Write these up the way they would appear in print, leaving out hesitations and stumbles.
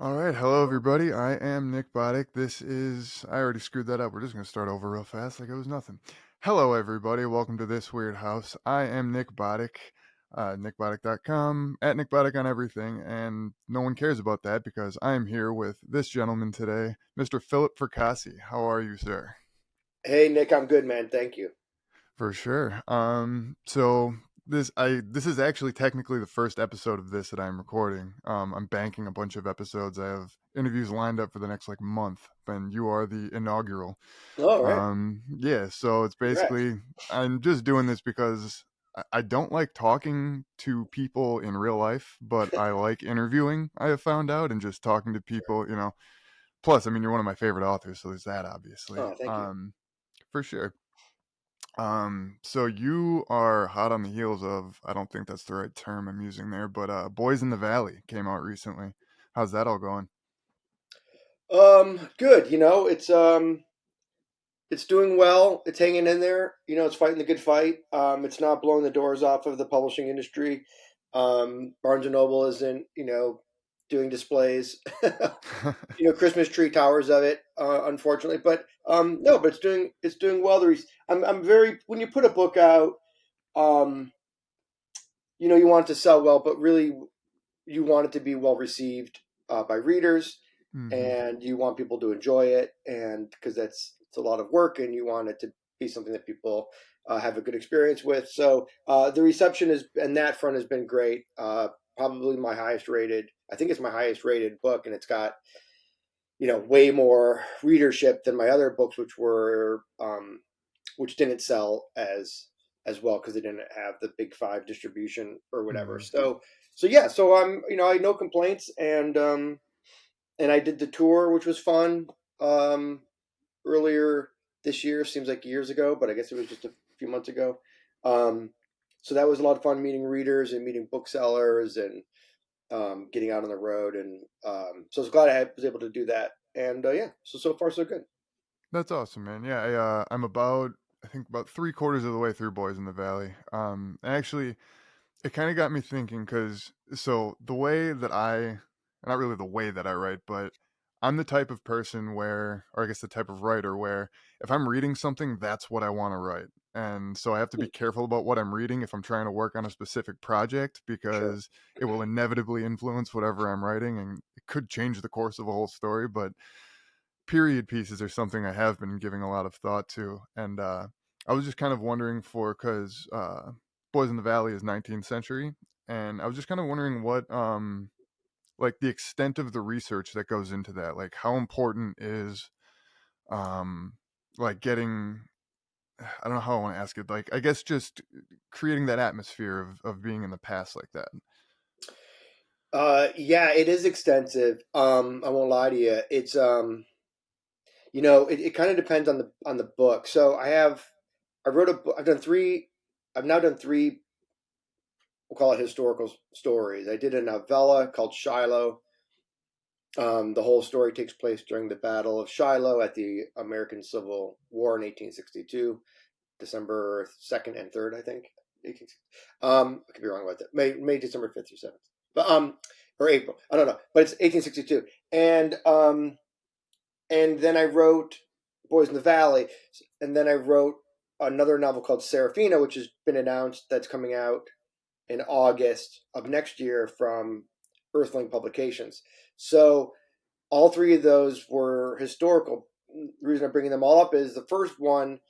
All right, hello everybody. I am Nick Boddick. I already screwed that up. We're just going to start over real fast like it was nothing. Hello everybody. Welcome to This Weird House. I am Nick Boddick, nickboddick.com, at Nick Boddick on everything, and no one cares about that because I am here with this gentleman today, Mr. Philip Fracassi. How are you, sir? Hey Nick, I'm good, man. Thank you. For sure. So this is actually technically the first episode of this that I'm recording. I'm banking a bunch of episodes. I have interviews lined up for the next like month, and you are the inaugural. All right. Yeah. So it's Congrats. basically I'm just doing this because I don't like talking to people in real life, but I like interviewing. I have found out and just talking to people. Plus, I mean, you're one of my favorite authors, so there's that obviously. Oh, thank you. For sure. So you are hot on the heels of, I don't think that's the right term I'm using there, but Boys in the Valley came out recently. How's that all going? Good. It's doing well. It's hanging in there. It's fighting the good fight. It's not blowing the doors off of the publishing industry. Barnes and Noble isn't, doing displays, Christmas tree towers of it, unfortunately. But no, but it's doing well. I'm very when you put a book out, um, you want it to sell well, but really you want it to be well received by readers, Hmm. and you want people to enjoy it, and because it's a lot of work, and you want it to be something that people have a good experience with. So the reception is and that front has been great. Probably my highest rated. I think it's my highest rated book, and it's got way more readership than my other books, which didn't sell as well because they didn't have the big five distribution or whatever. Hmm. So yeah, so I'm I had no complaints, and I did the tour, which was fun, um, earlier this year. Seems like years ago, but I guess it was just a few months ago. Um, so that was a lot of fun meeting readers and meeting booksellers and getting out on the road, and so I was glad was able to do that. And yeah, so far so good. That's awesome, man. Yeah, I'm I think about three quarters of the way through Boys in the Valley. Actually, it kind of got me thinking because so the way that not really the way that I write, but I'm the type of person where, or I guess the type of writer where if I'm reading something, that's what I want to write. And so I have to be Hmm. careful about what I'm reading if I'm trying to work on a specific project Sure. because it will inevitably influence whatever I'm writing and it could change the course of a whole story. But period pieces are something I have been giving a lot of thought to. And I was just kind of wondering because Boys in the Valley is 19th century, and I was just kind of wondering what like the extent of the research that goes into that. Like how important is um like getting I don't know how I want to ask it. Like I guess just creating that atmosphere of being in the past like that. Yeah, it is extensive. I won't lie to you. It's it kind of depends on the book. So I wrote a book. I've now done three. We'll call it historical stories. I did a novella called Shiloh. The whole story takes place during the Battle of Shiloh at the American Civil War in 1862, December 2nd and 3rd, I think. 1860. I could be wrong about that. May December 5th or 7th, but or April. I don't know, but it's 1862, and then I wrote Boys in the Valley, and then I wrote another novel called Serafina, which has been announced that's coming out in August of next year from Earthling Publications. So all three of those were historical. The reason I'm bringing them all up is the first one,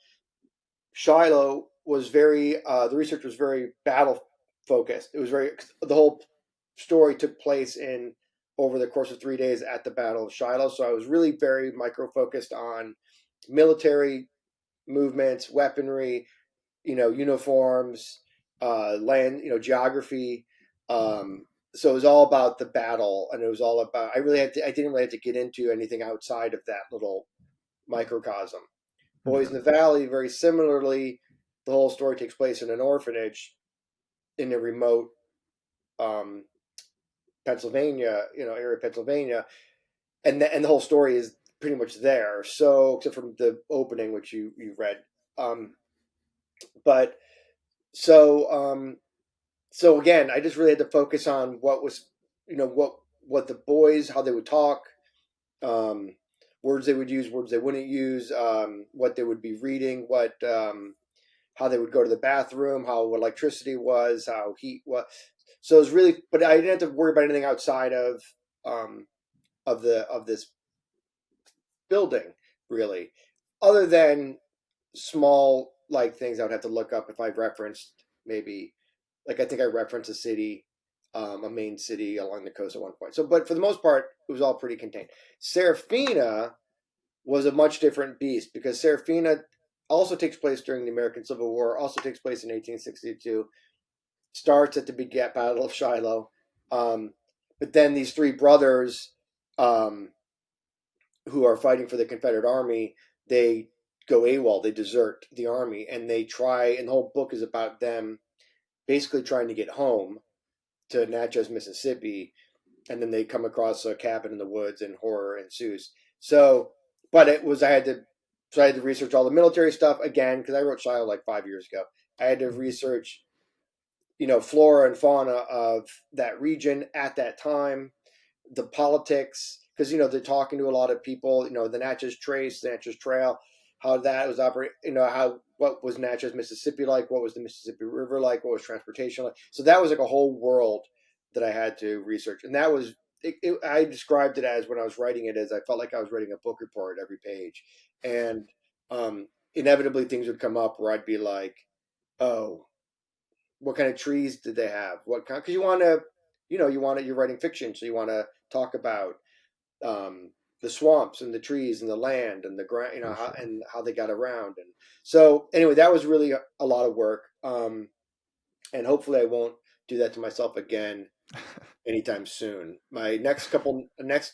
Shiloh, was the research was very battle focused. It was the whole story took place in over the course of 3 days at the Battle of Shiloh. So I was really very micro focused on military movements, weaponry, uniforms, land, geography. So it was all about the battle, and it was all about. I didn't really have to get into anything outside of that little microcosm. Boys in Okay. the Valley, very similarly, the whole story takes place in an orphanage in a remote um, Pennsylvania, area of Pennsylvania, and the whole story is pretty much there. So except from the opening, which you read, um, but so um, so again, I just really had to focus on what was, what what the boys, how they would talk, um, words they would use, words they wouldn't use, what they would be reading, how they would go to the bathroom, how electricity was, how heat was. So it was really, but I didn't have to worry about anything outside um, of this building, really, other than small like things I would have to look up if I referenced maybe, like I think I referenced a city, a main city along the coast at one point. So, but for the most part, it was all pretty contained. Serafina was a much different beast because Serafina also takes place during the American Civil War, also takes place in 1862, starts at the big Battle of Shiloh. Um, but then these three brothers, um, who are fighting for the Confederate Army, they go AWOL, they desert the army, and they try, and the whole book is about them basically trying to get home to Natchez, Mississippi, and then they come across a cabin in the woods and horror ensues. So, but it was, I had to research all the military stuff again because I wrote Shiloh like 5 years ago. I had to research, flora and fauna of that region at that time, the politics, because they're talking to a lot of people. The Natchez Trace, the Natchez Trail, how that was operating. How what was Natchez, Mississippi like? What was the Mississippi River like? What was transportation like? So that was like a whole world that I had to research, and that was. I described it as when I was writing it as I felt like I was writing a book report every page, and inevitably things would come up where I'd be like, "Oh, what kind of trees did they have? What kind?" Because you want to, you're writing fiction, so you want to talk about the swamps and the trees and the land and the ground, For how, sure. and how they got around. And so anyway, that was really a lot of work. And hopefully I won't do that to myself again anytime soon. My next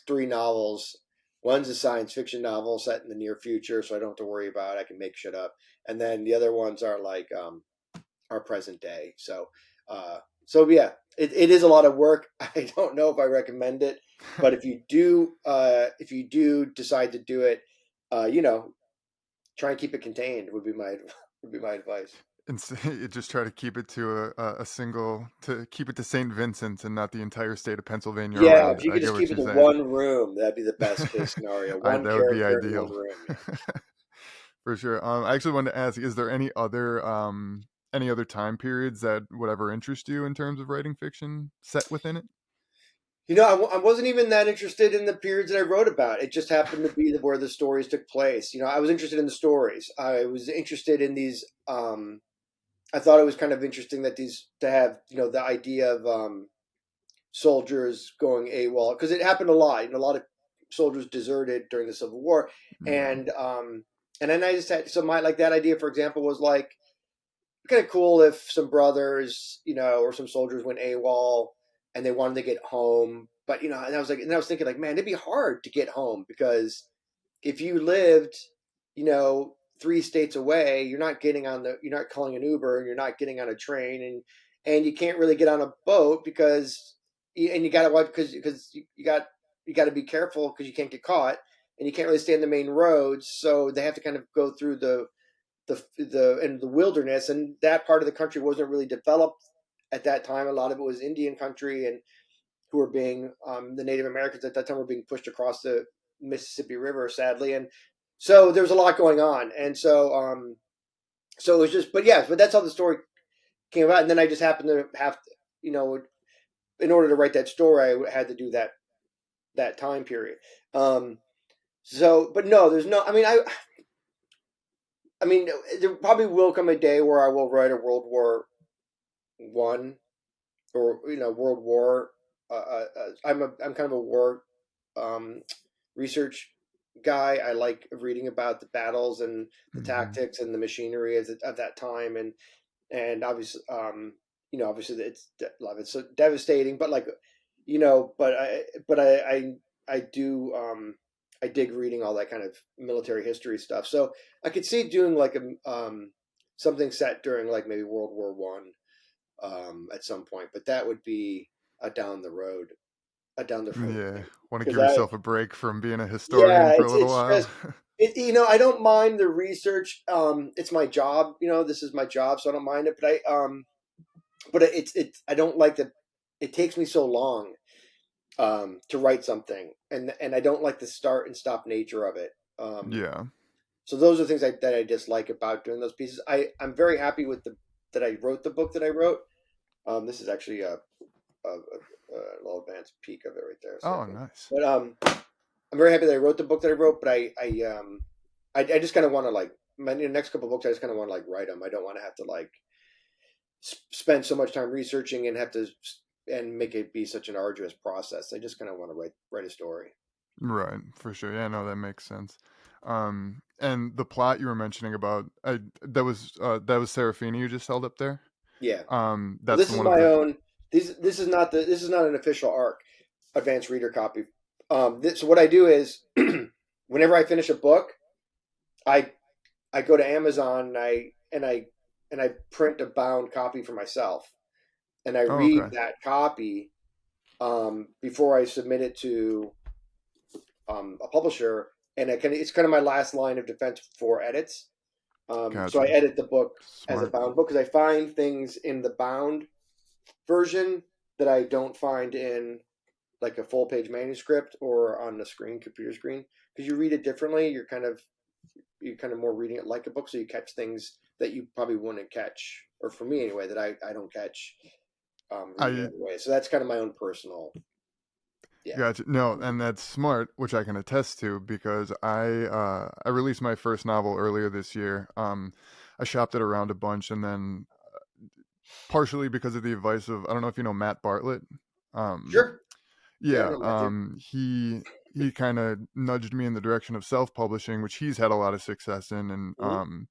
three novels, one's a science fiction novel set in the near future, so I don't have to worry about it. I can make shit up. And then the other ones are like, our present day. So yeah, it is a lot of work. I don't know if I recommend it, but if you do decide to do it, try and keep it contained would be my would be my advice. And you just try to keep it to a single, to keep it to St. Vincent and not the entire state of Pennsylvania Yeah, around. if you I could get just what keep it you're to saying. one room, that'd be the best case scenario. One That would be character in one ideal. room. Yeah. For sure. I actually wanted to ask, is there any other time periods that would ever interest you in terms of writing fiction set within it? I wasn't even that interested in the periods that I wrote about. It just happened to be where the stories took place. I was interested in the stories. I was interested in these. I thought it was kind of interesting that these to have the idea of soldiers going AWOL because it happened a lot. A lot of soldiers deserted during the Civil War, Yeah. and then I just had so my like that idea, for example, was like kind of cool if some brothers, or some soldiers went AWOL and they wanted to get home. But and I was thinking like, man, it'd be hard to get home because if you lived, three states away, you're not calling an Uber, and you're not getting on a train, and you can't really get on a boat and you got to watch because you got to be careful because you can't get caught, and you can't really stay on the main roads, so they have to kind of go through the wilderness, and that part of the country wasn't really developed at that time. A lot of it was Indian country, and who were being the Native Americans at that time were being pushed across the Mississippi River, sadly, and so there was a lot going on, and so it was just, but that's how the story came about, and then I just happened to have, you know, in order to write that story, I had to do that time period. But no, there's no. I mean, there probably will come a day where I will write a World War I or World War. I'm kind of a war um, research guy. I like reading about the battles and the Hmm. tactics and the machinery of that time, and obviously, obviously a lot of it's so devastating. But like, I do I dig reading all that kind of military history stuff. So I could see doing like something set during like maybe World War I at some point, but that would be a down the road, a down the road Yeah. thing. Want to Because give yourself a break from being a historian yeah, for a little it's while? just I don't mind the research. It's my job. This is my job, so I don't mind it. But I don't like that. It takes me so long to write something, and I don't like the start and stop nature of it. Yeah. So those are things that I dislike about doing those pieces. I'm very happy with the that I wrote the book that I wrote. This is actually a little advanced peek of it right there, Oh, sample. nice. But I'm very happy that I wrote the book that I wrote. But I just kind of want to like my next couple of books. I just kind of want to like write them. I don't want to have to like spend so much time researching and have to and make it be such an arduous process. I just kind of want to write a story. Right, for sure. Yeah, no, that makes sense. And the plot you were mentioning about, that was Serafini you just held up there. Yeah. Well, That's this the is one of my the. own. This is not an official ARC advanced reader copy. So what I do is, whenever I finish a book, I I go to Amazon and I print a bound copy for myself, and I Oh, read okay. that copy before I submit it to a publisher, and it's kind of my last line of defense for edits. So I Gotcha. edit the book as a Smart. bound book because I find things in the bound version that I don't find in like a full page manuscript or on the screen, computer screen, because you read it differently. You're kind of more reading it like a book, so you catch things that you probably wouldn't catch, or for me anyway, that I don't catch reading it I anyway. So that's kind of my own personal, yeah. gotcha. No, and that's smart, which I can attest to because I released my first novel earlier this year. I shopped it around a bunch, and then partially because of the advice of, I don't know if you know Matt Bartlett. Um, Sure. Yeah, I yeah, know Matthew. he kind of nudged me in the direction of self-publishing, which he's had a lot of success in, and Hmm.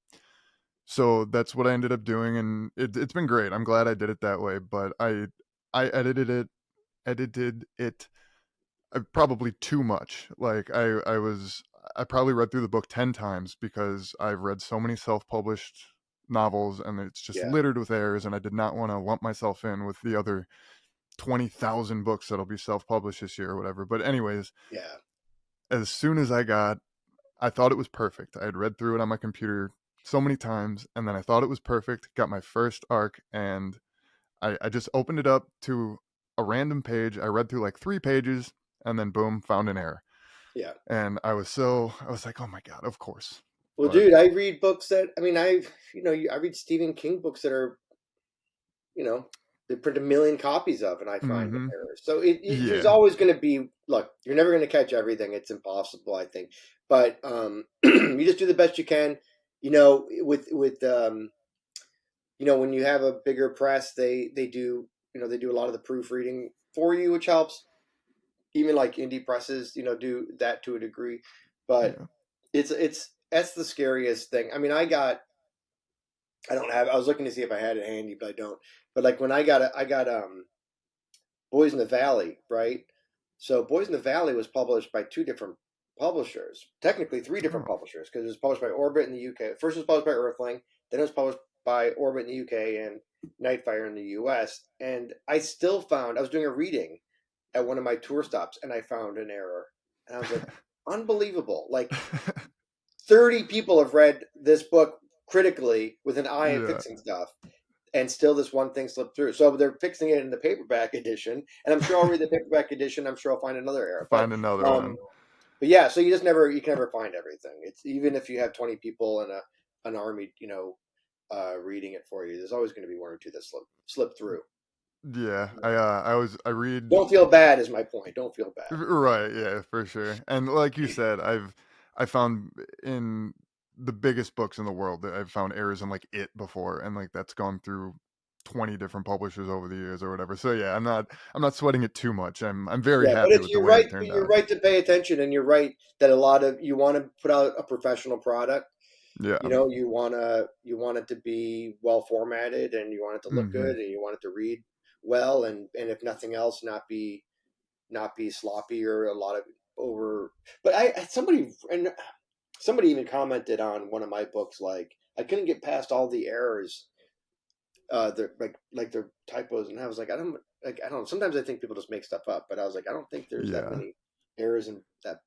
so that's what I ended up doing, and it's been great. I'm glad I did it that way, but I edited it probably too much. Like I probably read through the book 10 times because I've read so many self-published novels and it's just Yeah, littered with errors, and I did not want to lump myself in with the other 20,000 books that'll be self-published this year or whatever. But anyways, yeah, as soon as I thought it was perfect. I had read through it on my computer so many times, and then I thought it was perfect, got my first arc, and I just opened it up to a random page. I read through like 3 pages, and then boom, found an error. yeah. And I was like, oh my God, of course. Well, But dude, I read books that I mean, I read Stephen King books that are you know they print a million copies of, and I find mm-hmm. errors. So there's Yeah. always going to be look. You're never going to catch everything. It's impossible, I think. But you just do the best you can. With when you have a bigger press, they do they do a lot of the proofreading for you, which helps. Even like indie presses, do that to a degree. But Yeah. it's that's the scariest thing. I mean, I don't have. I was looking to see if I had it handy, but I don't. But like when I got Boys in the Valley, right? So Boys in the Valley was published by two different publishers, technically three different Oh, publishers, because it was published by Orbit in the UK. First it was published by Earthling, then it was published by Orbit in the UK and Nightfire in the US. And I was doing a reading at one of my tour stops, and I found an error, and I was like, unbelievable! Like 30 people have read this book critically with an eye and yeah. fixing stuff, and still this one thing slipped through. So they're fixing it in the paperback edition, and I'm sure I'll read the paperback edition. I'm sure I'll find another error, Find another um, one. but yeah. So you can never find everything. It's even if you have 20 people and an army, reading it for you. There's always going to be one or two that slip through. Yeah. I read. Don't feel bad is my point. Don't feel bad. Right, yeah, for sure. And like you said, I found in the biggest books in the world that I've found errors in like it before, and like that's gone through 20 different publishers over the years or whatever. So yeah, I'm not sweating it too much. I'm very Yeah, but happy it's with the way it but turned you're out. right to pay attention, and you're right that a lot of you want to put out a professional product. Yeah. You want it to be well formatted, and you want it to look Mhm. good, and you want it to read well, and if nothing else, not be sloppy or a lot of over. But somebody even commented on one of my books like I couldn't get past all the errors, the like their typos, and I was like I don't know. Sometimes I think people just make stuff up, but I was like I don't think there's that Yeah. many errors in that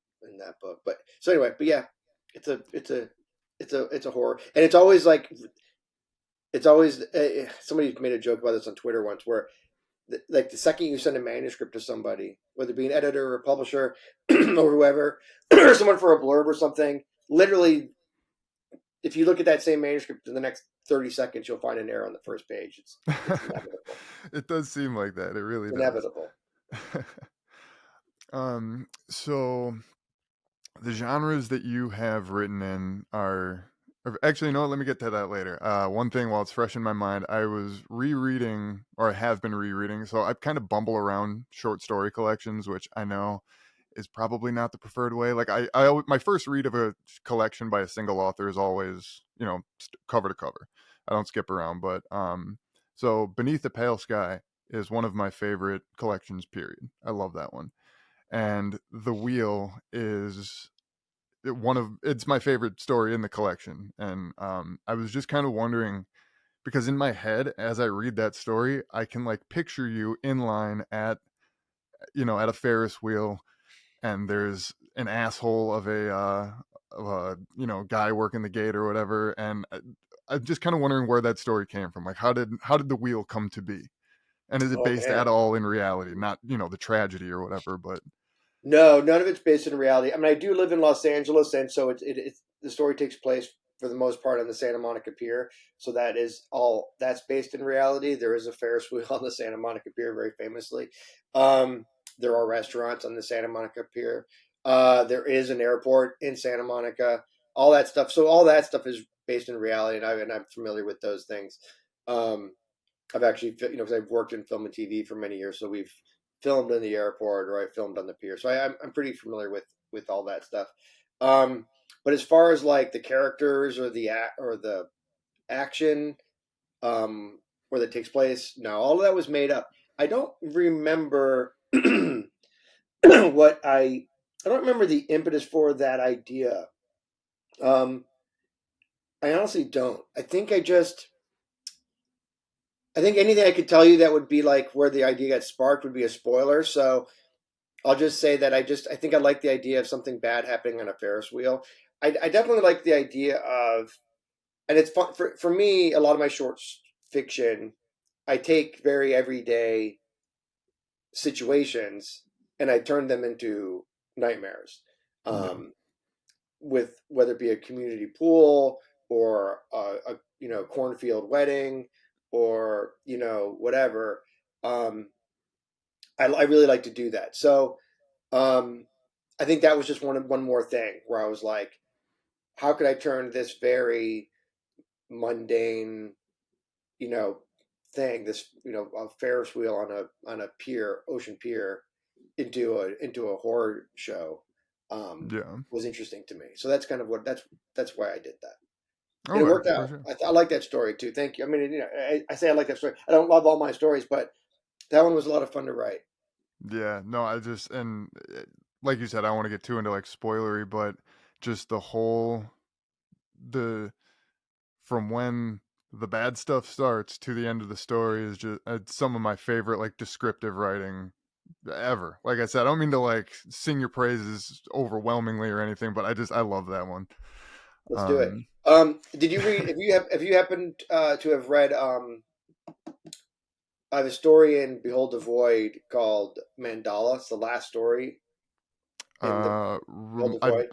book. But so anyway, but yeah, it's a horror, and it's always like somebody made a joke about this on Twitter once where like the second you send a manuscript to somebody, whether it be an editor or a publisher or whoever, or someone for a blurb or something, literally, if you look at that same manuscript in the next 30 seconds, you'll find an error on the first page. It's inevitable. It does seem like that. It It's really does. inevitable. So the genres that you have written in are, or actually, no, let me get to that later. One thing while it's fresh in my mind, I was rereading, or I have been rereading, so I kind of bumble around short story collections, which I know is probably not the preferred way. Like my first read of a collection by a single author is always, cover to cover. I don't skip around, but so Beneath the Pale Sky is one of my favorite collections. Period. I love that one, and The Wheel is it's my favorite story in the collection. And I was just kind of wondering, because in my head as I read that story, I can like picture you in line at at a Ferris wheel, and there's an asshole of a guy working the gate or whatever. And I'm just kind of wondering where that story came from. Like how did The Wheel come to be, and is it Oh based at man. all in reality, not the tragedy or whatever, but No, none of it's based in reality. I mean, I do live in Los Angeles, and so it's the story takes place for the most part on the Santa Monica Pier. So that is all that's based in reality. There is a Ferris wheel on the Santa Monica Pier, very famously. Um, there are restaurants on the Santa Monica Pier. There is an airport in Santa Monica. All that stuff. So all that stuff is based in reality, and I'm familiar with those things. Um, I've actually, because I've worked in film and TV for many years, so we've filmed in the airport or I filmed on the pier, so I'm pretty familiar with all that stuff. Um, but as far as like the characters or the action, where that takes place, no, all of that was made up. I don't remember what I don't remember the impetus for that idea. Um, I honestly don't. I think anything I could tell you that would be like where the idea got sparked would be a spoiler. So I'll just say that I think I like the idea of something bad happening on a Ferris wheel. I definitely like the idea of, and it's fun for me. A lot of my short fiction, I take very everyday situations and I turn them into nightmares. yeah. Um, with whether it be a community pool or a cornfield wedding or whatever. Um, I really like to do that. So um, I think that was just one more thing where I was like, how could I turn this very mundane, you know, thing, this a Ferris wheel on a pier, ocean pier, into a horror show, Yeah. was interesting to me. So that's kind of that's why I did that. And it Okay, worked for out. sure. I like that story too. Thank you. I mean, I say I like that story. I don't love all my stories, but that one was a lot of fun to write. Yeah, no, I just and like you said, I don't want to get too into like spoilery, but just the from when the bad stuff starts to the end of the story is just some of my favorite like descriptive writing ever. Like I said, I don't mean to like sing your praises overwhelmingly or anything, but I love that one. Let's do it. Um, Did you read? If you happened to have read, I have a story in Behold the Void called Mandala. It's the last story in the Behold the Void.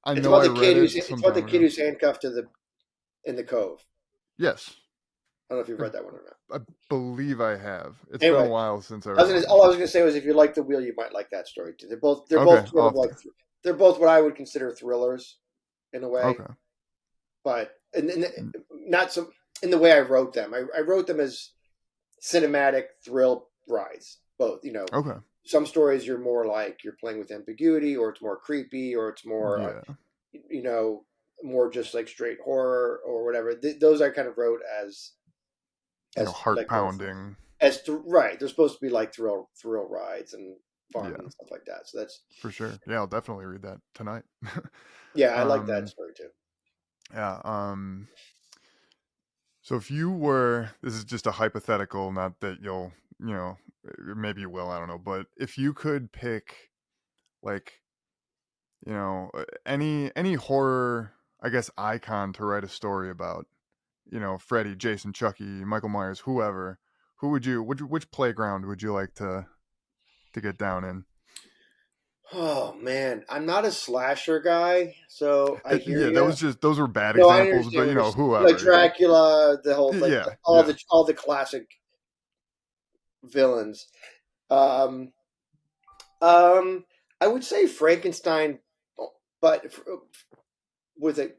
I It's know about I the read kid who's it it's some about the time kid ago. who's handcuffed to the in the cove. Yes, I don't know if you've I, read that one or not. I believe I have. It's been a Anyway, while since I read one. all I was gonna say was if you like the wheel, you might like that story too. They're Okay, both sort I'll of have to. like they're both what I would consider thrillers in a way, Okay. but and not so in the way I wrote them. I wrote them as cinematic thrill rides. Both, Okay. some stories you're more like you're playing with ambiguity, or it's more creepy, or it's more, Yeah. you know, more just like straight horror or whatever. Those I kind of wrote as Heart like little pounding. right. They're supposed to be like thrill rides and fun Yeah, and stuff like that. So that's for sure. Yeah, I'll definitely read that tonight. yeah, I like that um, story too. yeah. So if you were, this is just a hypothetical, not that you'll, maybe you will, I don't know, but if you could pick like, any horror, I guess, icon to write a story about, Freddy, Jason, Chucky, Michael Myers, whoever, Who would you which playground would you like to get down in? Oh man, I'm not a slasher guy, so I hear Yeah, you. those were bad No, I examples, but understand you what you're know, saying. Like whoever. Dracula, the whole like Yeah, yeah. all the classic villains. Um, um, I would say Frankenstein, but with the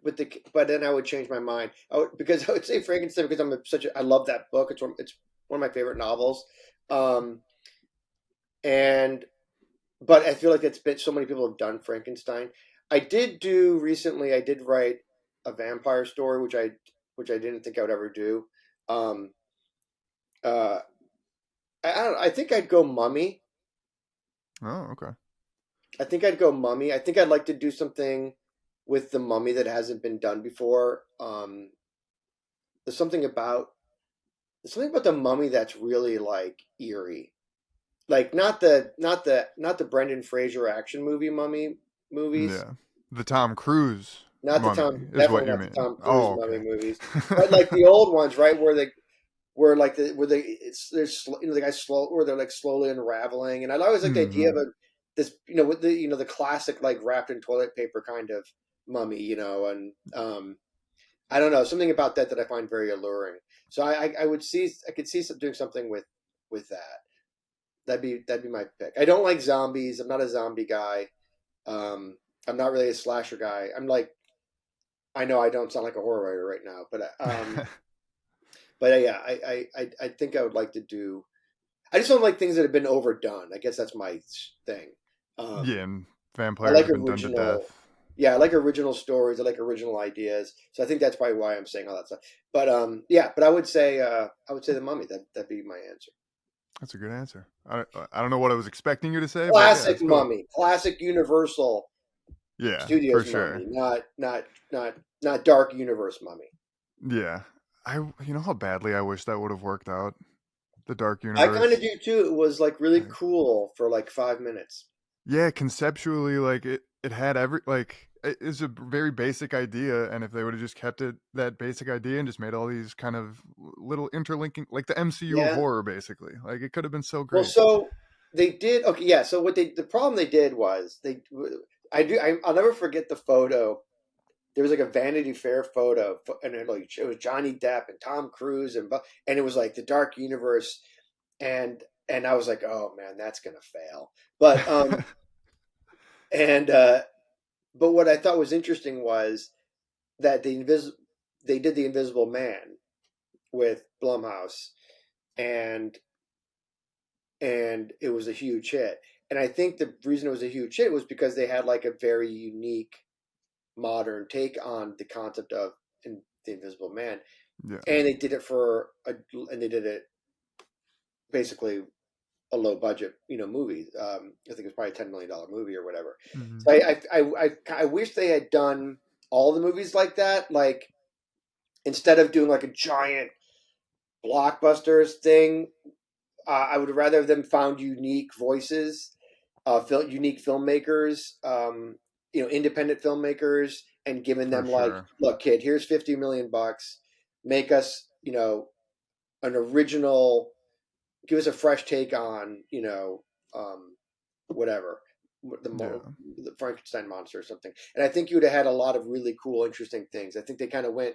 but then I would change my mind. Because I would say Frankenstein because I love that book. It's one of my favorite novels. Um, and but I feel like it's been so many people have done Frankenstein. I did do recently. I did write a vampire story, which I didn't think I would ever do. Um, uh, I don't. I think I'd go Mummy. Oh, okay. I think I'd go Mummy. I think I'd like to do something with the Mummy that hasn't been done before. There's there's something about the Mummy that's really like eerie. Like not the Brendan Fraser action movie Mummy movies. Yeah. The Tom Cruise Not the mummy Tom, is what definitely you not the mean. Tom Cruise Oh, mummy okay. movies, but like the old ones, right, where they the guys slow where they're like slowly unraveling, and I always like the idea of Hmm. this with the classic like wrapped in toilet paper kind of mummy, and I don't know something about that I find very alluring. So I could see doing something with that. That'd be my pick. I don't like zombies. I'm not a zombie guy. Um, I'm not really a slasher guy. I know I don't sound like a horror writer right now, but yeah, I think I would like to do. I just don't like things that have been overdone. I guess that's my thing. Yeah, Um, and I vampires like have been done to original. death. Yeah, I like original stories. I like original ideas. So I think that's probably why I'm saying all that stuff. But yeah, but I would say the Mummy. That'd be my answer. That's a good answer. I don't know what I was expecting you to say, but yeah, Classic that's cool. Mummy, classic Universal Yeah, for Studios sure. Mummy, not not Dark Universe Mummy. Yeah. You know how badly I wish that would have worked out. The Dark I kind of Universe. do too. It was like really Like, cool for like 5 minutes. yeah, conceptually, like it had it's a very basic idea, and if they would have just kept it that basic idea and just made all these kind of little interlinking, like the MCU of Yeah. horror, basically, like it could have been so Well, great. so they did. Okay, yeah. So the problem they did was I'll never forget the photo. There was like a Vanity Fair photo, and it was Johnny Depp and Tom Cruise, and it was like the Dark Universe, and I was like, oh man, that's gonna fail. But and but what I thought was interesting was that they did the Invisible Man with Blumhouse, and it was a huge hit. And I think the reason it was a huge hit was because they had like a very unique modern take on the concept of the Invisible Man, Yeah. and they did it and they did it basically a low budget, movie. I think it was probably $10 million movie or whatever. Hmm. So I wish they had done all the movies like that, like instead of doing like a giant blockbusters thing. I would rather have them found unique voices, unique filmmakers, independent filmmakers, and given For them like, sure. look, kid, here's 50 million bucks, make us, an original, give us a fresh take on, um, whatever Yeah. the Frankenstein monster or something. And I think you would have had a lot of really cool, interesting things. I think they kind of went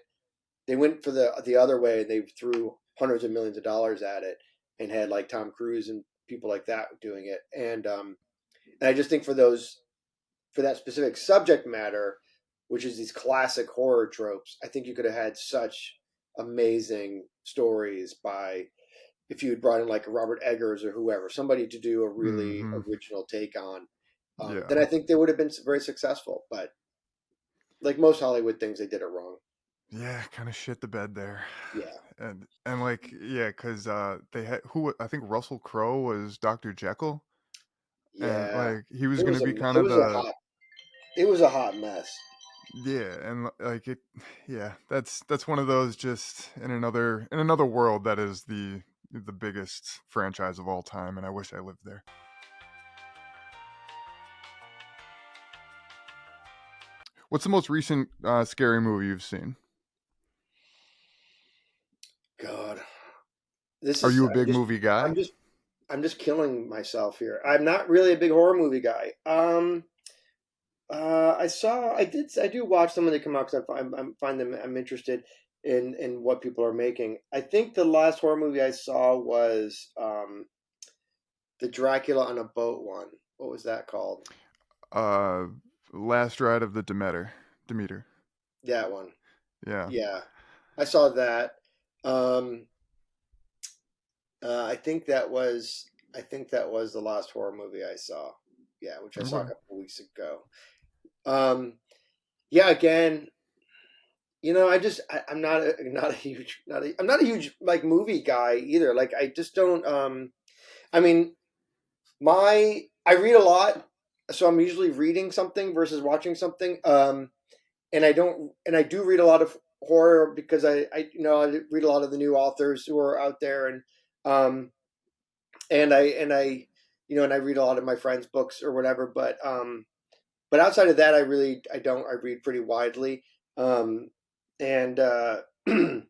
for the other way. They threw hundreds of millions of dollars at it and had like Tom Cruise and people like that doing it. And I just think for that specific subject matter, which is these classic horror tropes, I think you could have had such amazing stories by if you had brought in like Robert Eggers or whoever, somebody to do a really Hmm. original take on. Then Yeah. I think they would have been very successful. But like most Hollywood things, they did it wrong. Yeah, kind of shit the bed there. Yeah, And like yeah, because they had I think Russell Crowe was Dr. Jekyll, and yeah. like he was It gonna was a be kind it of was a the hot it was a hot mess. yeah, and like it yeah, that's one of those just in another world that is the biggest franchise of all time, and I wish I lived there. What's the most recent scary movie you've seen? God. This Are is you a big movie I'm guy? just I'm just killing myself here. I'm not really a big horror movie guy. I do watch them when they come out because I'm interested in what people are making. I think the last horror movie I saw was the Dracula on a boat one. What was that called? Uh, Last Ride of the Demeter. That one. Yeah. Yeah, I saw that. Um, I think that was the last horror movie I saw. Yeah, which I saw a Okay. couple weeks ago. Um, yeah, again, I'm not a huge I'm not a huge like movie guy either. Like I just don't. I mean, I read a lot, so I'm usually reading something versus watching something. And I do read a lot of horror because I read a lot of the new authors who are out there, um and I read a lot of my friends' books or whatever. But outside of that, I don't I read pretty widely. Um, and and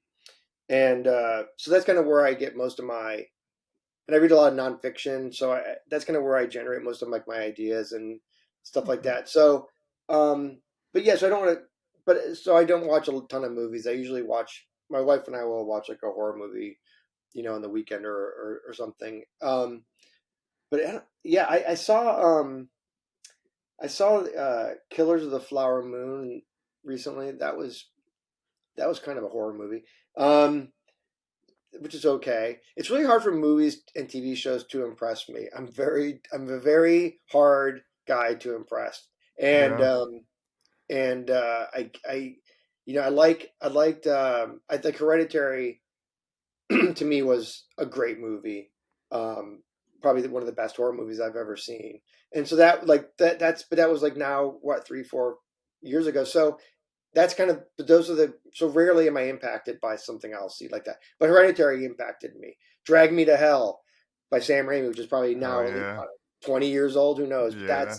So that's kind of where I get most of my and I read a lot of nonfiction, so that's kind of where I generate most of like my ideas and stuff like Okay. that. Um, but yeah, so I don't want to, but so I don't watch a ton of movies. I usually watch. My wife and I will watch like a horror movie, on the weekend or something. But yeah, I saw Killers of the Flower Moon recently. That was kind of a horror movie. Um, which is okay. It's really hard for movies and TV shows to impress me. I'm a very hard guy to impress, and Yeah. I think Hereditary to me was a great movie. Probably one of the best horror movies I've ever seen. And so that was like now what 3 4 years ago. So that's kind of those are the so rarely am I impacted by something else like that. But Hereditary impacted me. Drag Me to Hell by Sam Raimi, which is probably Oh now yeah. 20 years old. Who knows? But Yeah.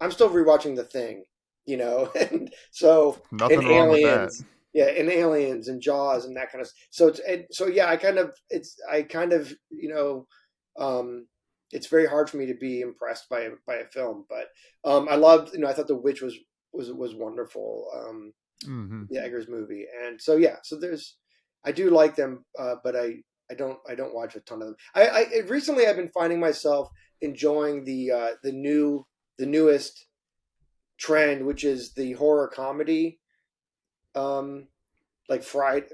I'm still rewatching The Thing, and so Nothing and wrong with that. Aliens, yeah, and Aliens and Jaws and that kind of. So yeah, I kind of um, it's very hard for me to be impressed by a film, but I loved I thought The Witch was wonderful. Hmm. The Eggers movie, and so yeah, so I do like them, but I don't watch a ton of them. Recently I've been finding myself enjoying the newest trend, which is the horror comedy, um, like Friday,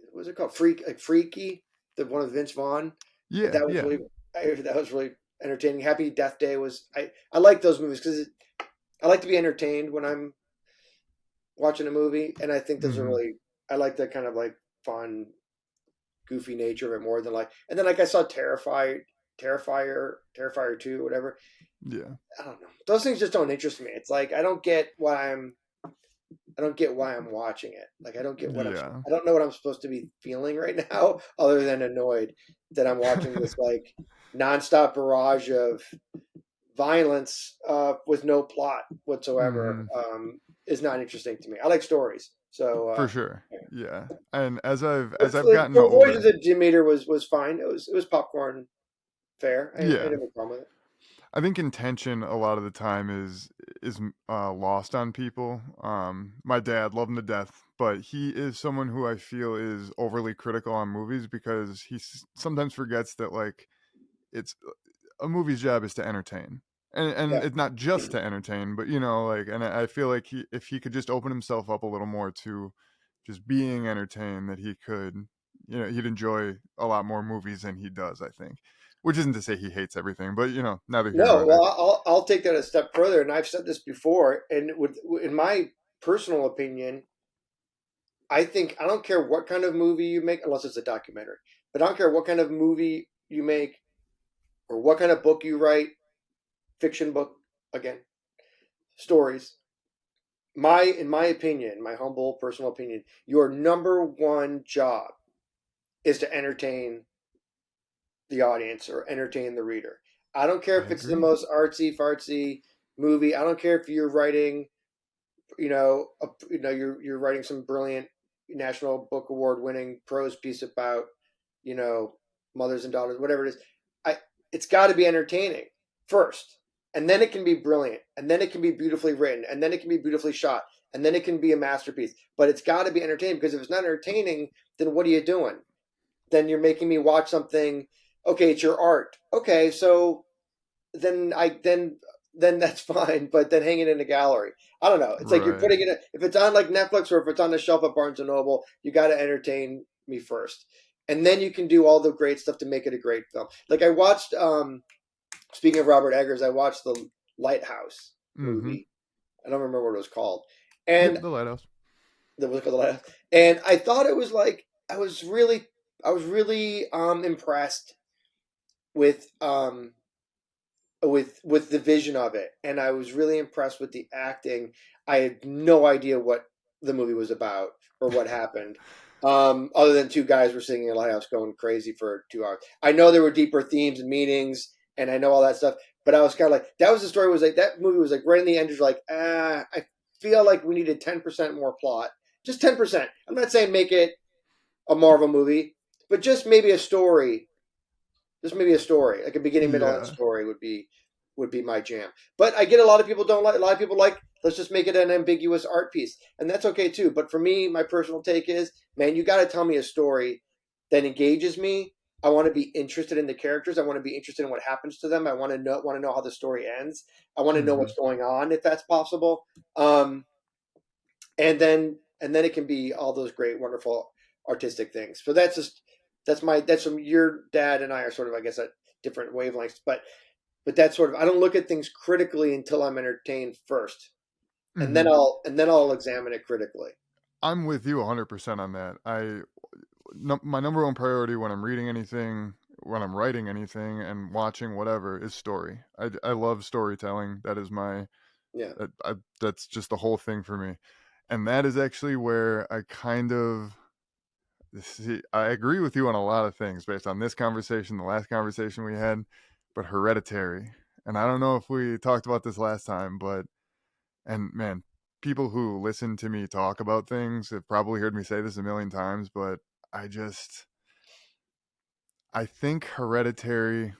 what was it called? Freaky, the one with Vince Vaughn. Yeah. That was Yeah. really that was really entertaining. Happy Death Day was I like those movies because I like to be entertained when I'm watching a movie, and I think those are Hmm. really I like that kind of like fun, goofy nature of it more than like. And then like I saw Terrifier 2, whatever. Yeah. I don't know. Those things just don't interest me. It's like I don't get why I'm watching it. Like Yeah. I don't know what I'm supposed to be feeling right now, other than annoyed that I'm watching this like nonstop barrage of violence with no plot whatsoever. Hmm. Is not interesting to me. I like stories, so For sure. Yeah. And as I've the gotten Voyage of older, the Demeter was fine. It was popcorn fare. I yeah, didn't have a problem with it. I think intention a lot of the time is lost on people. My dad, love him to death, but he is someone who I feel is overly critical on movies because sometimes forgets that like it's a movie's job is to entertain. And Yeah. it's not just to entertain, but like, and I feel like if he could just open himself up a little more to just being entertained, that he could, he'd enjoy a lot more movies than he does, I think. Which isn't to say he hates everything, but neither here No, nor well, there. I'll take that a step further, and I've said this before. And in my personal opinion, I think I don't care what kind of movie you make, unless it's a documentary. But I don't care what kind of movie you make or what kind of book you write, fiction book, again, stories. In my opinion, my humble personal opinion, your number one job is to entertain the audience or entertain the reader. I don't care I if it's the agree. most artsy fartsy movie. I don't care if you're writing, you're writing some brilliant. National Book Award winning prose piece about, you know, mothers and daughters, whatever it is. I It's got to be entertaining first, and then it can be brilliant, and then it can be beautifully written, and then it can be beautifully shot, and then it can be a masterpiece. But it's got to be entertaining, because if it's not entertaining, then what are you doing? Then you're making me watch something. Okay, it's your art. Okay, so then I then that's fine, but then hang it in a gallery. I don't know. It's like you're Right. putting it, if it's on like Netflix or if it's on the shelf at Barnes and Noble, you got to entertain me first, and then you can do all the great stuff to make it a great film. Like I watched. Speaking of Robert Eggers, I watched the Lighthouse Mm-hmm. movie. I don't remember what it was called, Yep, and the lighthouse. the was called the Lighthouse. And I thought it was like I was really impressed with with the vision of it, and I was really impressed with the acting. I had no idea what the movie was about or what happened, other than two guys were singing in a lighthouse going crazy for 2 hours. I know there were deeper themes and meanings, and I know all that stuff, but I was kind of like, that was the story. Was like that movie was like right in the end. You're like, I feel like we needed 10% more plot, just 10%. I'm not saying make it a Marvel movie, but just maybe a story, like a beginning, middle, end Yeah. story would be my jam. But I get a lot of people don't like. A lot of people like, let's just make it an ambiguous art piece, and that's okay too. But for me, my personal take is, man, you got to tell me a story that engages me. I want to be interested in the characters. I want to be interested in what happens to them. I want to know how the story ends. I want to know Mm-hmm. what's going on, if that's possible. And then it can be all those great, wonderful artistic things. So that's just that's from your dad and I are sort of, I guess, at different wavelengths. But that's sort of, I don't look at things critically until I'm entertained first, Mm-hmm. and then I'll examine it critically. I'm with you 100% on that. My number one priority when I'm reading anything, when I'm writing anything, and watching whatever is story. I love storytelling. That is my Yeah. that's just the whole thing for me. And that is actually where I kind of see, I agree with you on a lot of things based on this conversation, the last conversation we had, but Hereditary. And I don't know if we talked about this last time, but and man, people who listen to me talk about things have probably heard me say this a million times, but I just I think Hereditary.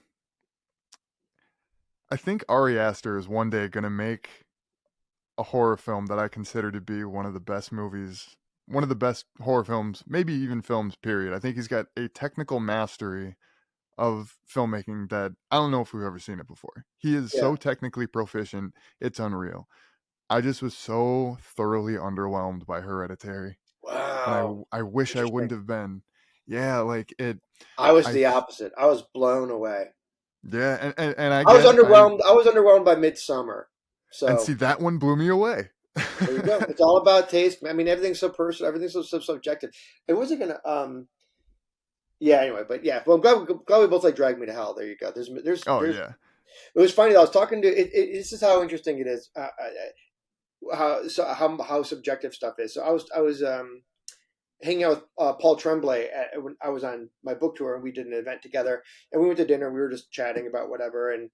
I think Ari Aster is one day going to make a horror film that I consider to be one of the best movies, one of the best horror films, maybe even films, period. I think he's got a technical mastery of filmmaking that I don't know if we've ever seen it before. He is Yeah. so technically proficient, it's unreal. I just was so thoroughly underwhelmed by Hereditary, and Wow. I wish I Interesting. wouldn't have been. Yeah, like it. I was I the opposite. I was blown away. yeah, and I get I was underwhelmed by Midsummer. and see So that one blew me away. there you go. It's all about taste. I mean, everything's so personal. Everything's so subjective. It wasn't gonna. Yeah. Anyway, but yeah. Well, glad we both like Drag Me to Hell. There you go. Oh There's. yeah. It was funny though. I was talking to. This is how interesting it is. How subjective stuff is. So I was hanging out with Paul Tremblay when I was on my book tour, and we did an event together, and we went to dinner. And we were just chatting about whatever, and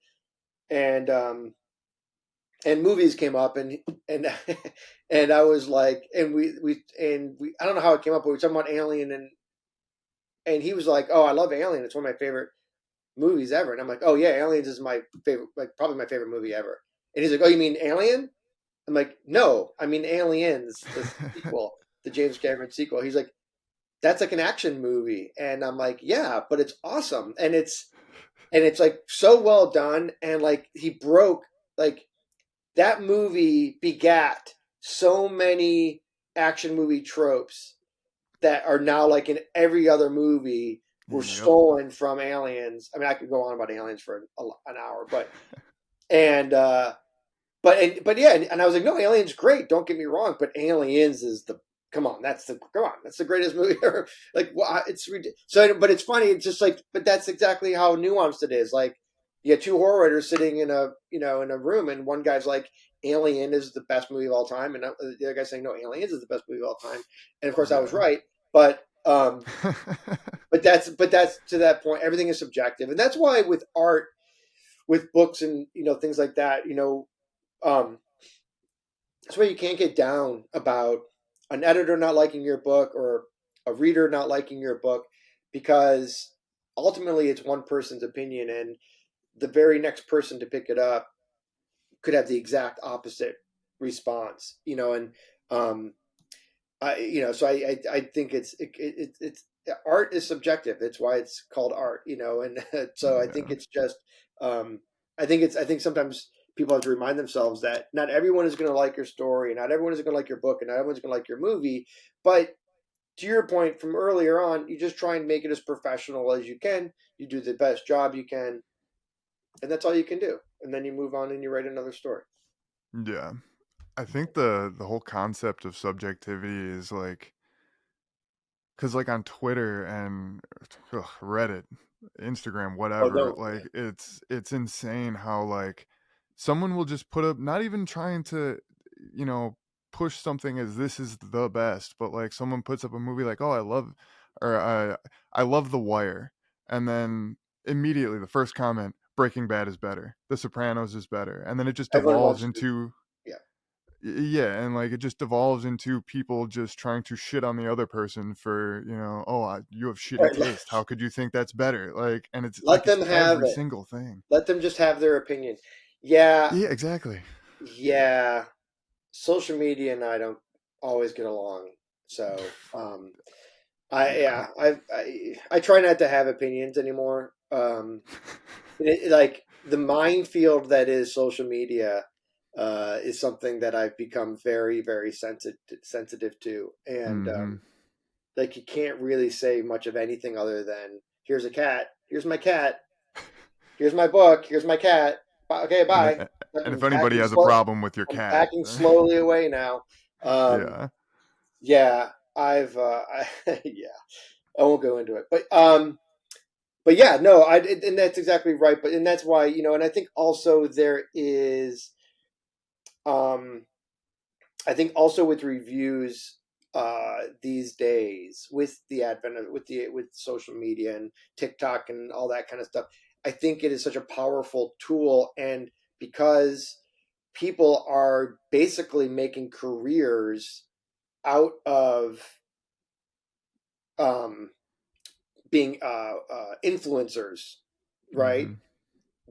and movies came up, and and I was like, and we I don't know how it came up, but we were talking about Alien, and he was like, oh, I love Alien. It's one of my favorite movies ever. And I'm like, oh yeah, Aliens is my favorite, like probably my favorite movie ever. And he's like, oh, you mean Alien? I'm like, no, I mean Aliens, the sequel, the James Cameron sequel. He's like, that's like an action movie, and I'm like, yeah, but it's awesome, and it's like so well done, and like he broke like that movie begat so many action movie tropes that are now like in every other movie were Yep. stolen from Aliens. I mean, I could go on about Aliens for an hour, and but yeah, and I was like, no, Aliens great. Don't get me wrong, but Aliens is the come on, that's the greatest movie ever. Like, well, it's so, but it's funny. It's just like, but that's exactly how nuanced it is. Like, you get two horror writers sitting in a in a room, and one guy's like, Alien is the best movie of all time, and the other guy's saying, no, Aliens is the best movie of all time. And of course, I was Yeah. right, but but that's to that point. Everything is subjective, and that's why with art, with books, and things like that, um, that's why you can't get down about an editor not liking your book or a reader not liking your book, because ultimately it's one person's opinion, and the very next person to pick it up could have the exact opposite response, and um, so I think it's art is subjective. It's why it's called art, and so I think Yeah. it's just, um, I think sometimes people have to remind themselves that not everyone is going to like your story, not everyone is going to like your book, and not everyone's going to like your movie. But to your point from earlier on, you just try and make it as professional as you can. You do the best job you can, and that's all you can do. And then you move on and you write another story. Yeah. I think the whole concept of subjectivity is like, cuz like on Twitter and Reddit, Instagram, Oh, whatever, no, yeah. like it's insane how like someone will just put up, not even trying to, you know, push something as this is the best, but like someone puts up a movie like, "Oh, I love," or I love The Wire." And then immediately the first comment, "Breaking Bad is better. The Sopranos is better." And then it just Everyone devolves wants to, into, yeah. yeah, and like it just devolves into people just trying to shit on the other person for, "Oh, you have shitty Right. taste. How could you think that's better?" Like, and it's Let like it's them have every it. single thing. Let them just have their opinion. Yeah, Yeah, exactly. yeah. Social media and I don't always get along. So, Yeah. I try not to have opinions anymore. Like the minefield that is social media, is something that I've become very, very sensitive to, and Mhm. like you can't really say much of anything other than here's a cat, here's my cat, here's my book, here's my cat. Okay, And bye. then, and I'm if anybody backing has a slow. problem with your I'm cat, backing slowly away now. Um, yeah. yeah, yeah, I won't go into it, but yeah, no, and that's exactly right. But and that's why, and I think also there is, um, I think also with reviews, these days with the advent of with social media and TikTok and all that kind of stuff, I think it is such a powerful tool, and because people are basically making careers out of, um, being influencers, right? Mhm.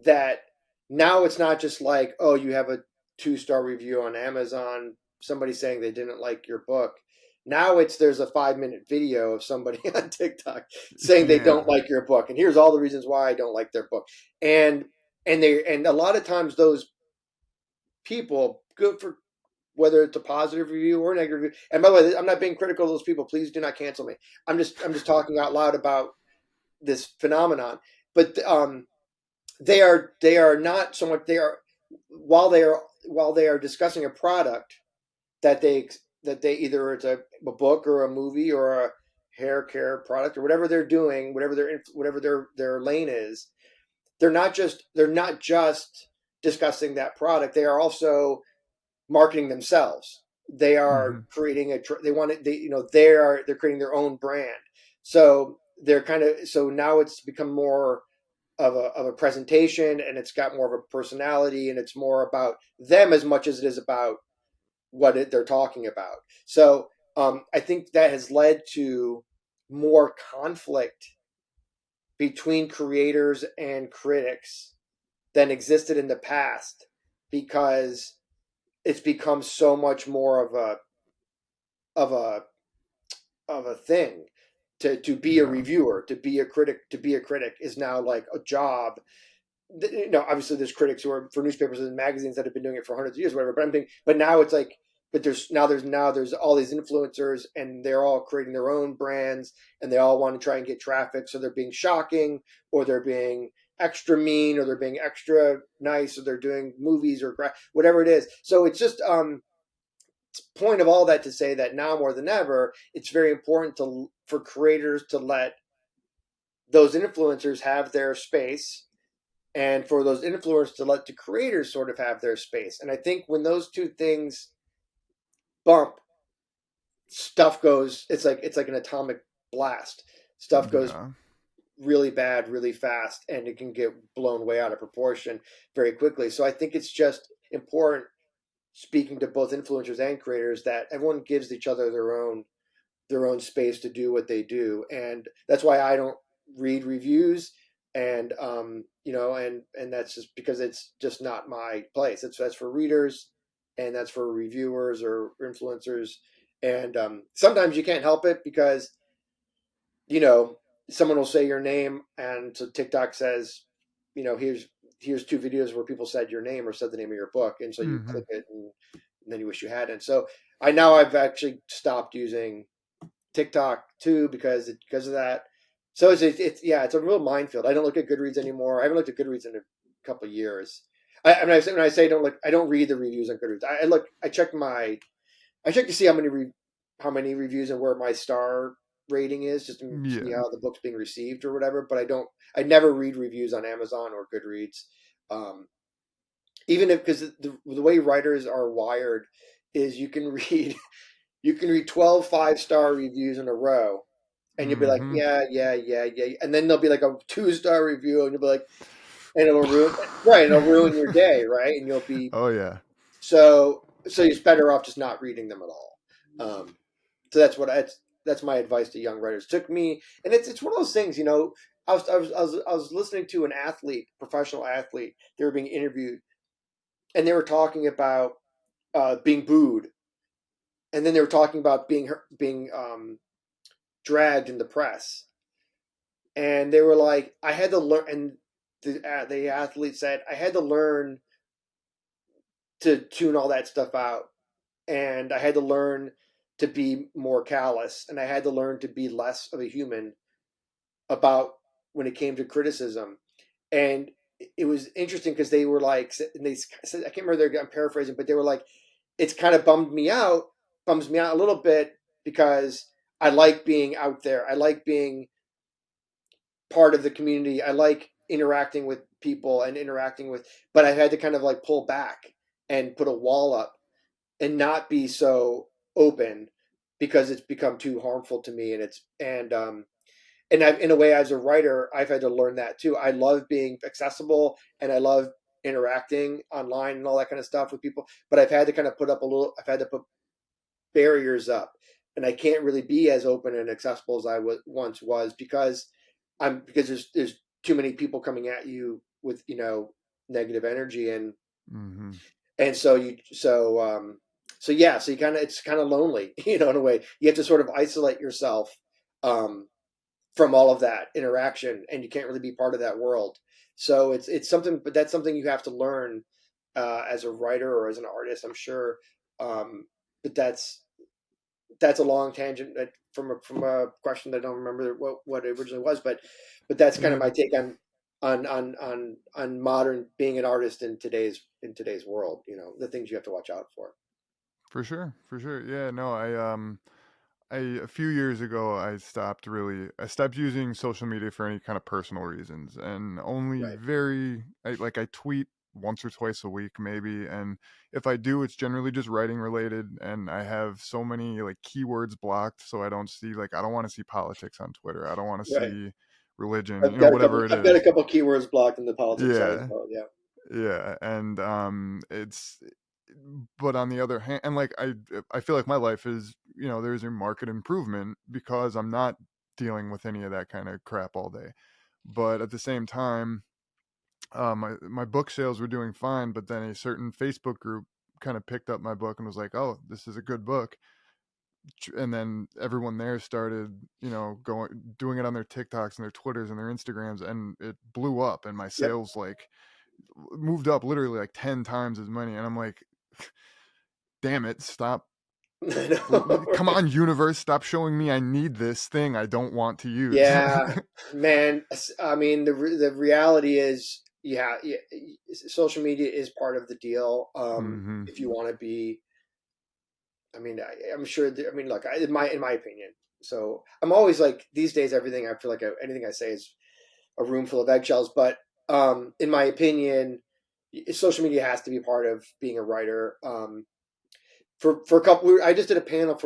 That now it's not just like, oh, you have a 2-star review on Amazon, somebody saying they didn't like your book. Now it's there's a 5-minute video of somebody on TikTok saying they don't Yeah. like your book, and here's all the reasons why I don't like their book. And and a lot of times those people, good for whether it's a positive review or a negative review. And by the way, I'm not being critical of those people. Please do not cancel me. I'm just talking out loud about this phenomenon. But they are not so much, they are, while they are discussing a product that they either it's a book or a movie or a hair care product or whatever they're doing, whatever their lane is. They're not just discussing that product. They are also marketing themselves. They are Mhm. creating they want it, they're creating their own brand. So they're kind of, so now it's become more of a presentation, and it's got more of a personality, and it's more about them as much as it is about they're talking about. So I think that has led to more conflict between creators and critics than existed in the past, because it's become so much more of a of a thing to be a Yeah. reviewer, to be a critic is now like a job. Obviously there's critics who are for newspapers and magazines that have been doing it for hundreds of years, whatever. But I'm thinking, but now it's like, but there's all these influencers, and they're all creating their own brands, and they all want to try and get traffic. So they're being shocking, or they're being extra mean, or they're being extra nice, or they're doing movies or whatever it is. So it's just, point of all that to say that now more than ever, it's very important for creators to let those influencers have their space, and for those influencers to let the creators sort of have their space. And I think when those two things bump, stuff goes. It's like an atomic blast. Stuff goes Yeah. really bad, really fast, and it can get blown way out of proportion very quickly. So I think it's just important speaking to both influencers and creators, that everyone gives each other their own space to do what they do, and that's why I don't read reviews, and and that's just because it's just not my place. That's for readers, and that's for reviewers or influencers, and sometimes you can't help it because you know someone will say your name, and so TikTok says, here's two videos where people said your name or said the name of your book, and so you Mhm. click it, and then you wish you hadn't. So I've actually stopped using TikTok too because of that. So it's yeah, it's a real minefield. I don't look at Goodreads anymore. I haven't looked at Goodreads in a couple of years. When I say don't look, I don't read the reviews on Goodreads. I look, I check to see how many reviews and where my star rating is, just to see Yeah. how the book's being received or whatever. But I never read reviews on Amazon or Goodreads. Um, Even if, because the way writers are wired is you can read 12 5-star reviews in a row, and you'll be like, Mhm. yeah, yeah, yeah, yeah. And then there'll be like a 2-star review, and you'll be like, and it'll ruin, right, it'll ruin your day, right? And you'll be, Oh yeah. so it's better off just not reading them at all. So that's my advice to young writers. It took me, and it's one of those things, I was listening to an athlete, professional athlete. They were being interviewed, and they were talking about being booed, and then they were talking about being dragged in the press, and they were like, I had to learn, and the athlete said, I had to learn to tune all that stuff out, and I had to learn to be more callous, and I had to learn to be less of a human about when it came to criticism. And it was interesting because they were like, and they said, I can't remember, I'm paraphrasing, but they were like, it's kind of bums me out a little bit because I like being out there. I like being part of the community. I like interacting with people and interacting with, but I've had to kind of like pull back and put a wall up and not be so open because it's become too harmful to me. And I've, in a way, as a writer, I've had to learn that too. I love being accessible, and I love interacting online and all that kind of stuff with people, but I've had to put barriers up, and I can't really be as open and accessible as once was because there's too many people coming at you with negative energy, Mhm. and so yeah, so it's kind of lonely, in a way. You have to sort of isolate yourself um, from all of that interaction, and you can't really be part of that world. So it's something, but that's something you have to learn as a writer or as an artist, I'm sure. Um, but that's a long tangent from a question that I don't remember what it originally was, but that's kind of Yeah. my take on modern being an artist in today's world. The things you have to watch out for. For sure. For sure. Yeah, no, I a few years ago I stopped using social media for any kind of personal reasons, and only Right, very I tweet once or twice a week maybe, and if I do it's generally just writing related, and I have so many like keywords blocked so I don't see, like, I don't want to see politics on Twitter. I don't want to right. see religion, whatever it I've got a is. couple keywords blocked in the politics side as Yeah. well. Yeah, Yeah, and it's but on the other hand, and like I feel like my life is, there's a market improvement because I'm not dealing with any of that kind of crap all day. But at the same time, my book sales were doing fine, but then a certain Facebook group kind of picked up my book and was like, "Oh, this is a good book." And then everyone there started, going doing it on their TikToks and their Twitters and their Instagrams, and it blew up, and my yep. sales like moved up literally like 10 times as many, and I'm like, damn it, stop. I know, Come right? on, universe, stop showing me I need this thing I don't want to use. Yeah, man. I mean, the reality is, yeah, social media is part of the deal. Hmm. If you want to be, I mean, I'm sure. I mean, look, in my opinion. So I'm always like these days. Everything I feel like anything I say is a room full of eggshells. But in my opinion, social media has to be part of being a writer. For a couple, I just did a panel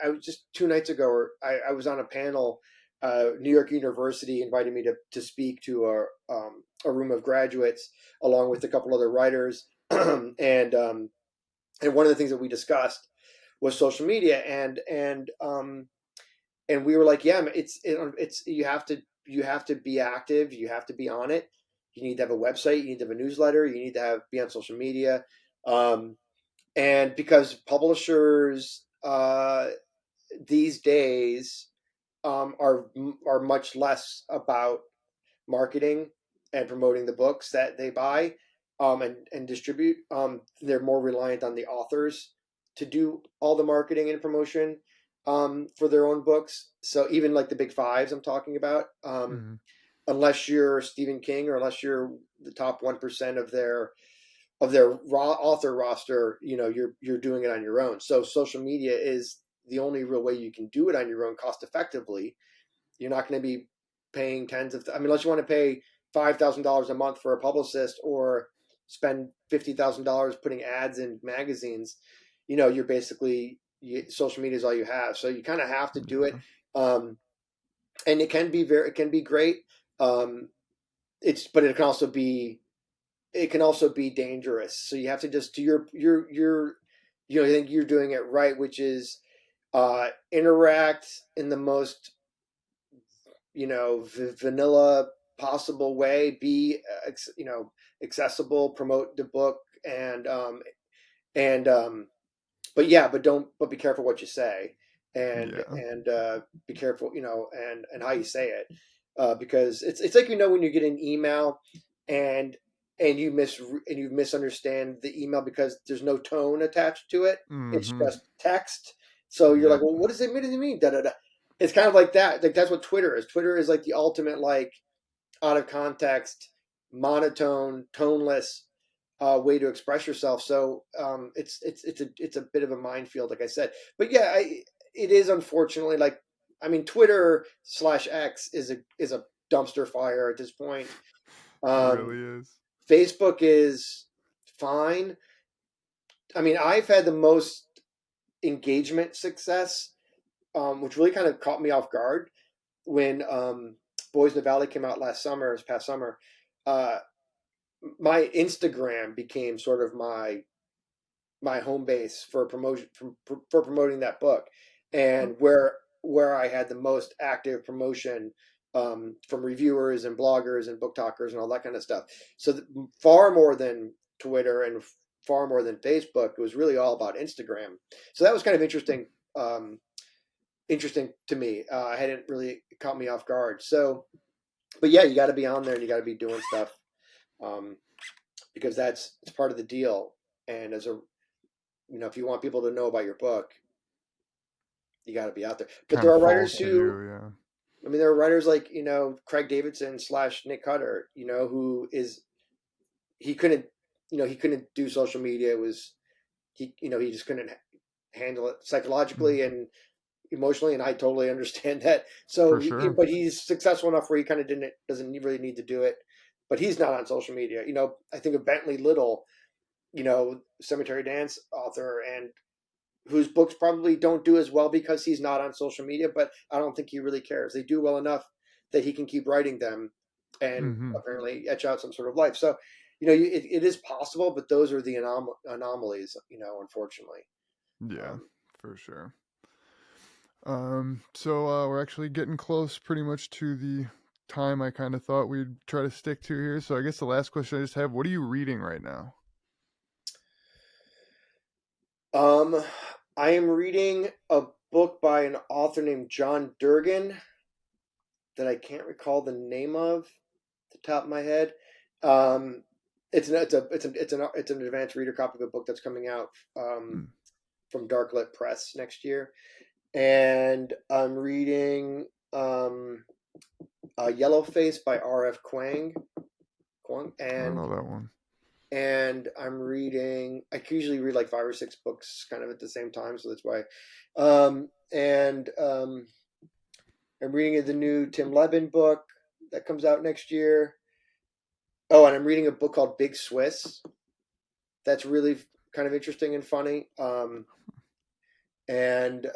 I was just 2 nights ago, or I was on a panel. New York University invited me to speak to a room of graduates along with a couple other writers, and And one of the things that we discussed was social media, and we were like, yeah, it's you have to be active, you have to be on it. You need to have a website, you need to have a newsletter, you need to have be on social media, um, and because publishers these days are much less about marketing and promoting the books that they buy and distribute. They're more reliant on the authors to do all the marketing and promotion for their own books. So even like the big fives I'm talking about, Mm-hmm. unless you're Stephen King or unless you're the top 1% of their raw author roster, you're doing it on your own. So social media is the only real way you can do it on your own cost effectively. You're not going to be paying I mean, unless you want to pay $5,000 a month for a publicist or spend $50,000 putting ads in magazines. You're basically social media is all you have, so you kind of have to do it. Yeah. Um, and it can be great. But it can also be dangerous. So you have to just do I think you're doing it right, which is interact in the most vanilla possible way, be accessible, promote the book, and but be careful what you say, and Yeah. be careful, and how you say it, because it's like, when you get an email and you misunderstand the email because there's no tone attached to it. It's Mm-hmm. just text. So you're like, Yep. well, what does it mean? Does it mean da da da? It's kind of like that. Like that's what Twitter is. Twitter is like the ultimate, like, out of context, monotone, toneless way to express yourself. So it's a bit of a minefield, like I said. But yeah, it is, unfortunately, like, I mean, Twitter/X is a dumpster fire at this point. It Um, really is. Facebook is fine. I mean, I've had the most engagement success, which really kind of caught me off guard when Boys in the Valley came out this past summer. Uh, my Instagram became sort of my home base for promotion for promoting that book, and where I had the most active promotion from reviewers and bloggers and book talkers and all that kind of stuff. So far more than Twitter and far more than Facebook, it was really all about Instagram. So that was kind of interesting to me. I hadn't really caught me off guard. So, but yeah, you got to be on there and you got to be doing stuff, um, because it's part of the deal. And if you want people to know about your book, you got to be out there. But Kind there of are writers falls to who, you, yeah. I mean, there are writers like Craig Davidson/Nick Cutter, he couldn't, he couldn't do social media. It was he just couldn't handle it Mm. psychologically and emotionally, and I totally understand that. For So, sure. but he's successful enough where he kind of doesn't really need to do it. But he's not on social media. I think of Bentley Little, Cemetery Dance author, and whose books probably don't do as well because he's not on social media, but I don't think he really cares. They do well enough that he can keep writing them and Mm-hmm. apparently etch out some sort of life. So, it is possible, but those are the anomalies, unfortunately. Yeah, Um, for sure. So we're actually getting close pretty much to the time I kind of thought we'd try to stick to here. So I guess the last question I just have, what are you reading right now? um, I am reading a book by an author named John Durgan that I can't recall the name of the top of my head. Um, it's an advanced reader copy of a book that's coming out Mm. from Darklit Press next year, and I'm reading Yellowface by R.F. Kuang, I don't know that one. and I'm reading. I usually read like five or six books kind of at the same time, so that's why. And I'm reading the new Tim Levin book that comes out next year. Oh, and I'm reading a book called Big Swiss. That's really kind of interesting and funny. And and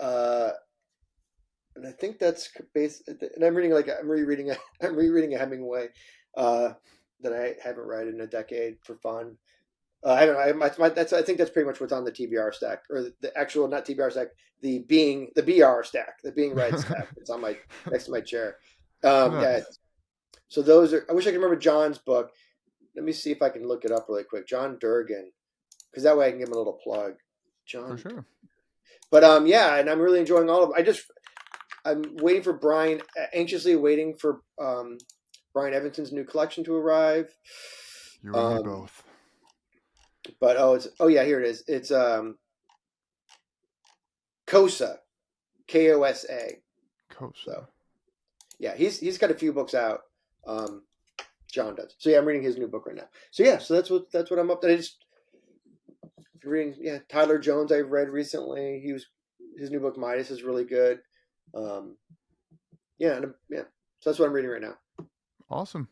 I think that's based. And I'm rereading a Hemingway uh, that I haven't read in a decade for fun. I don't know. I think that's pretty much what's on the TBR stack, or the actual, not TBR stack, the BR stack, the being read stack. It's on my next to my chair. Yeah. Nice. So those are. I wish I could remember John's book. Let me see if I can look it up really quick. John Durgan, because that way I can give him a little plug. For John, sure. but yeah, and I'm really enjoying all of them. I'm waiting for Brian, anxiously waiting for Brian Evanson's new collection to arrive. You and me Um, both. but oh yeah, here it is. It's Kosa, Kosa. So Kosa. yeah, he's got a few books out. Um, John does. So yeah, I'm reading his new book right now. So yeah, so that's what I'm up to. I just reading, yeah, Tyler Jones I've read recently. His new book Midas is really good. Um, yeah, yeah. So that's what I'm reading right now. Awesome.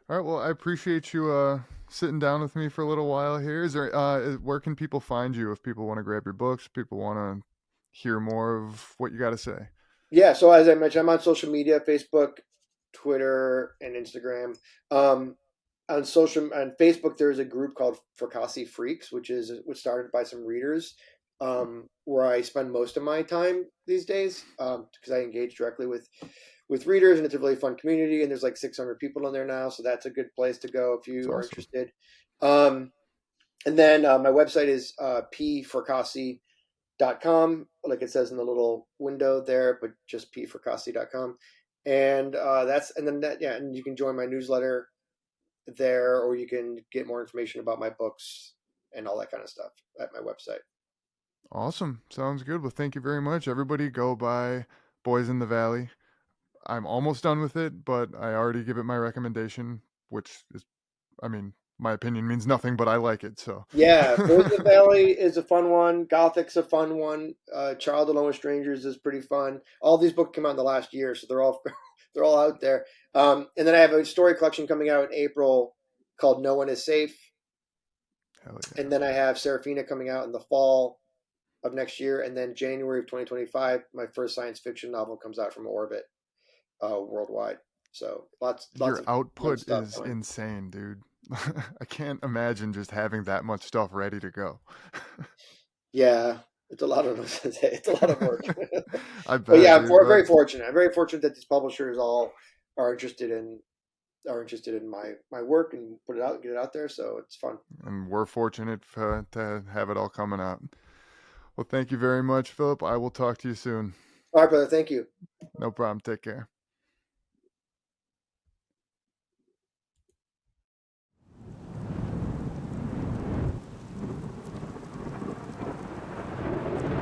All right. Well, I appreciate you sitting down with me for a little while here. Is there where can people find you if people want to grab your books? People want to hear more of what you got to say. Yeah, so as I mentioned, I'm on social media: Facebook, Twitter, and Instagram. Um, on Facebook, there's a group called Fracassi Freaks, which started by some readers, where I spend most of my time these days, because I engage directly with readers, and it's a really fun community. And there's like 600 people in there now, so that's a good place to go if It's you are awesome. interested. Um, and then my website is pfracassi.com, like it says in the little window there, but just pfracassi.com. And and then that, yeah, and you can join my newsletter there, or you can get more information about my books and all that kind of stuff at my website. Awesome. Sounds good. Well, thank you very much. Everybody go buy Boys in the Valley. I'm almost done with it, but I already give it my recommendation, which is, I mean, my opinion means nothing, but I like it. So, Yeah, Boys in the Valley is a fun one. Gothic's a fun one. Child Alone with Strangers is pretty fun. All these books come out in the last year, so they're all they're all out there. And then I have a story collection coming out in April called No One Is Safe, hell yeah. and then I have Serafina coming out in the fall of next year, and then January of 2025, my first science fiction novel comes out from Orbit worldwide. So lots Your of fun output stuff is going. insane, dude. I can't imagine just having that much stuff ready to go. Yeah, it's a lot of it's a lot of work. I But bet, yeah, dude. very But fortunate. I'm very fortunate that these publishers all are interested in my work and put it out, get it out there. So it's fun. and we're fortunate to have it all coming out. Well, thank you very much, Philip. I will talk to you soon. All right, brother. Thank you. No problem. Take care.